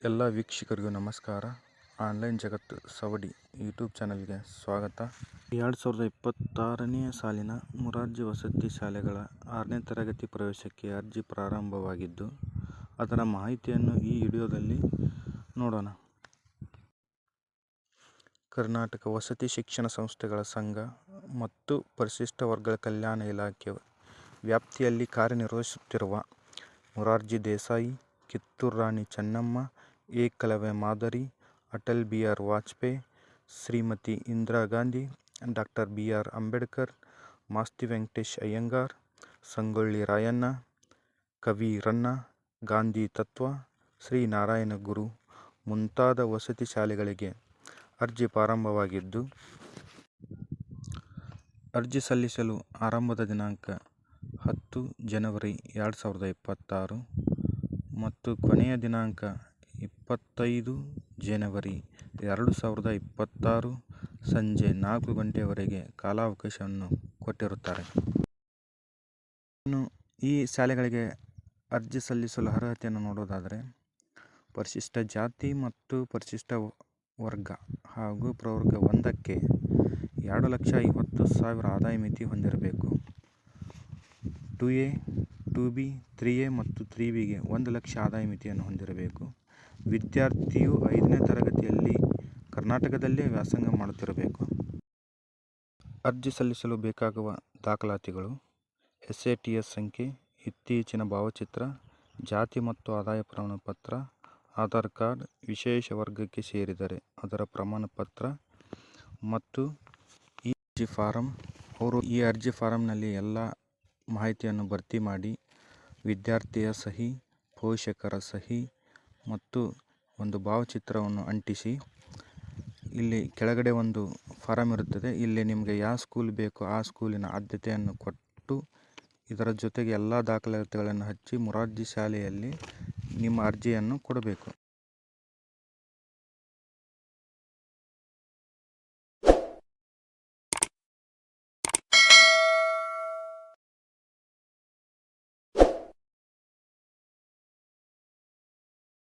ಎಲ್ಲ ವೀಕ್ಷಕರಿಗೂ ನಮಸ್ಕಾರ. ಆನ್ಲೈನ್ ಜಗತ್ತು ಸವಡಿ ಯೂಟ್ಯೂಬ್ ಚಾನಲ್ಗೆ ಸ್ವಾಗತ. 2026ನೇ ಸಾಲಿನ ಮೊರಾರ್ಜಿ ವಸತಿ ಶಾಲೆಗಳ 6ನೇ ತರಗತಿ ಪ್ರವೇಶಕ್ಕೆ ಅರ್ಜಿ ಪ್ರಾರಂಭವಾಗಿದ್ದು, ಅದರ ಮಾಹಿತಿಯನ್ನು ಈ ವಿಡಿಯೋದಲ್ಲಿ ನೋಡೋಣ. ಕರ್ನಾಟಕ ವಸತಿ ಶಿಕ್ಷಣ ಸಂಸ್ಥೆಗಳ ಸಂಘ ಮತ್ತು ಪರಿಶಿಷ್ಟ ವರ್ಗಗಳ ಕಲ್ಯಾಣ ಇಲಾಖೆ ವ್ಯಾಪ್ತಿಯಲ್ಲಿ ಕಾರ್ಯನಿರ್ವಹಿಸುತ್ತಿರುವ ಮೊರಾರ್ಜಿ ದೇಸಾಯಿ, ಕಿತ್ತೂರು ರಾಣಿ ಚೆನ್ನಮ್ಮ, ಏಕಲವ್ಯ ಮಾದರಿ, ಅಟಲ್ ಬಿಹಾರಿ ವಾಜಪೇಯಿ, ಶ್ರೀಮತಿ ಇಂದಿರಾ ಗಾಂಧಿ, ಡಾಕ್ಟರ್ ಬಿ.ಆರ್. ಅಂಬೇಡ್ಕರ್, ಮಾಸ್ತಿ ವೆಂಕಟೇಶ ಅಯ್ಯಂಗಾರ್, ಸಂಗೊಳ್ಳಿ ರಾಯಣ್ಣ, ಕವಿ ರನ್ನ, ಗಾಂಧಿ ತತ್ವ, ಶ್ರೀ ನಾರಾಯಣ ಗುರು ಮುಂತಾದ ವಸತಿ ಶಾಲೆಗಳಿಗೆ ಅರ್ಜಿ ಪ್ರಾರಂಭವಾಗಿದ್ದು, ಅರ್ಜಿ ಸಲ್ಲಿಸಲು ಆರಂಭದ ದಿನಾಂಕ 10 ಜನವರಿ 2026 ಮತ್ತು ಕೊನೆಯ ದಿನಾಂಕ 25 ಜನವರಿ 2026 ಸಂಜೆ 4 ಗಂಟೆಯವರೆಗೆ ಕಾಲಾವಕಾಶವನ್ನು ಕೊಟ್ಟಿರುತ್ತಾರೆ. ಇನ್ನು ಈ ಶಾಲೆಗಳಿಗೆ ಅರ್ಜಿ ಸಲ್ಲಿಸಲು ಅರ್ಹತೆಯನ್ನು ನೋಡೋದಾದರೆ, ಪರಿಶಿಷ್ಟ ಜಾತಿ ಮತ್ತು ಪರಿಶಿಷ್ಟ ವರ್ಗ ಹಾಗೂ ಪ್ರವರ್ಗ 1ಕ್ಕೆ 2,50,000 ಆದಾಯ ಮಿತಿ ಹೊಂದಿರಬೇಕು. 2A, 2B, 3A ಮತ್ತು 3Bಗೆ 1,00,000 ಆದಾಯ ಮಿತಿಯನ್ನು ಹೊಂದಿರಬೇಕು. ವಿದ್ಯಾರ್ಥಿಯು 5ನೇ ತರಗತಿಯಲ್ಲಿ ಕರ್ನಾಟಕದಲ್ಲೇ ವ್ಯಾಸಂಗ ಮಾಡುತ್ತಿರಬೇಕು. ಅರ್ಜಿ ಸಲ್ಲಿಸಲು ಬೇಕಾಗುವ ದಾಖಲಾತಿಗಳು: SATS ಸಂಖ್ಯೆ, ಇತ್ತೀಚಿನ ಭಾವಚಿತ್ರ, ಜಾತಿ ಮತ್ತು ಆದಾಯ ಪ್ರಮಾಣಪತ್ರ, ಆಧಾರ್ ಕಾರ್ಡ್, ವಿಶೇಷ ವರ್ಗಕ್ಕೆ ಸೇರಿದರೆ ಅದರ ಪ್ರಮಾಣಪತ್ರ ಮತ್ತು ಈ ಅರ್ಜಿ ಫಾರಂ. ಈ ಅರ್ಜಿ ಫಾರಂನಲ್ಲಿ ಎಲ್ಲ ಮಾಹಿತಿಯನ್ನು ಭರ್ತಿ ಮಾಡಿ ವಿದ್ಯಾರ್ಥಿಯ ಸಹಿ, ಪೋಷಕರ ಸಹಿ ಮತ್ತು ಒಂದು ಭಾವಚಿತ್ರವನ್ನು ಅಂಟಿಸಿ. ಇಲ್ಲಿ ಕೆಳಗಡೆ ಒಂದು ಫಾರಂ ಇರುತ್ತದೆ. ಇಲ್ಲಿ ನಿಮಗೆ ಯಾವ ಸ್ಕೂಲ್ ಬೇಕೋ ಆ ಸ್ಕೂಲಿನ ಆದ್ಯತೆಯನ್ನು ಕೊಟ್ಟು ಇದರ ಜೊತೆಗೆ ಎಲ್ಲ ದಾಖಲಾತಿಗಳನ್ನು ಹಚ್ಚಿ ಮೊರಾರ್ಜಿ ಶಾಲೆಯಲ್ಲಿ ನಿಮ್ಮ ಅರ್ಜಿಯನ್ನು ಕೊಡಬೇಕು.